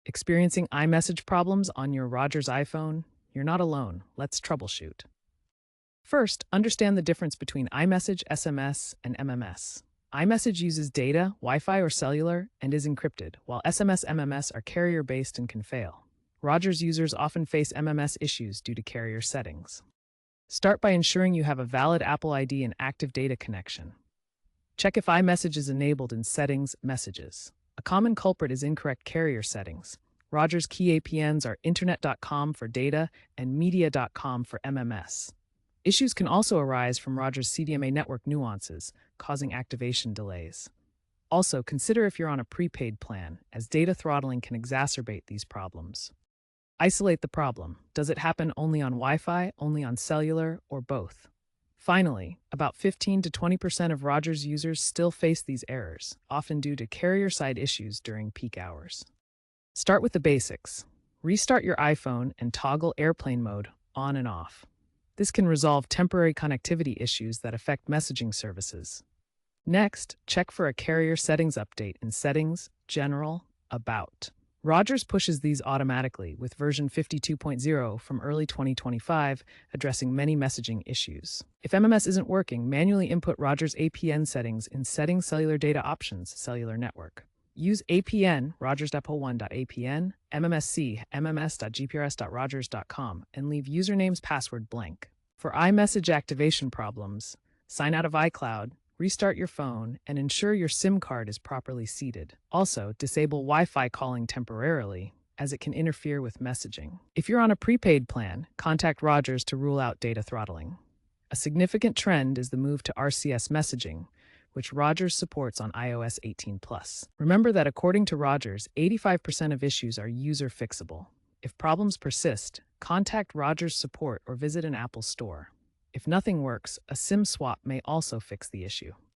Experiencing iMessage problems on your Rogers iPhone? You're not alone. Let's troubleshoot. First, understand the difference between iMessage, SMS, and MMS. iMessage uses data, Wi-Fi, or cellular, and is encrypted, while SMS MMS are carrier-based and can fail. Rogers users often face MMS issues due to carrier settings. Start by ensuring you have a valid Apple ID and active data connection. Check if iMessage is enabled in Settings, Messages. A common culprit is incorrect carrier settings. Rogers key APNs are internet.com for data and media.com for MMS. Issues can also arise from Rogers CDMA network nuances, causing activation delays. Also, consider if you're on a prepaid plan, as data throttling can exacerbate these problems. Isolate the problem. Does it happen only on Wi-Fi, only on cellular, or both? Finally, about 15 to 20% of Rogers users still face these errors, often due to carrier-side issues during peak hours. Start with the basics. Restart your iPhone and toggle airplane mode on and off. This can resolve temporary connectivity issues that affect messaging services. Next, check for a carrier settings update in Settings, General, About. Rogers pushes these automatically with version 52.0 from early 2025, addressing many messaging issues. If MMS isn't working, manually input Rogers APN settings in Settings Cellular Data Options, Cellular Network. Use APN, rogers.1.apn, MMSC, mms.gprs.rogers.com, and leave username's password blank. For iMessage activation problems, sign out of iCloud, restart your phone, and ensure your SIM card is properly seated. Also, disable Wi-Fi calling temporarily, as it can interfere with messaging. If you're on a prepaid plan, contact Rogers to rule out data throttling. A significant trend is the move to RCS messaging, which Rogers supports on iOS 18 Plus. Remember that according to Rogers, 85% of issues are user-fixable. If problems persist, contact Rogers support or visit an Apple store. If nothing works, a SIM swap may also fix the issue.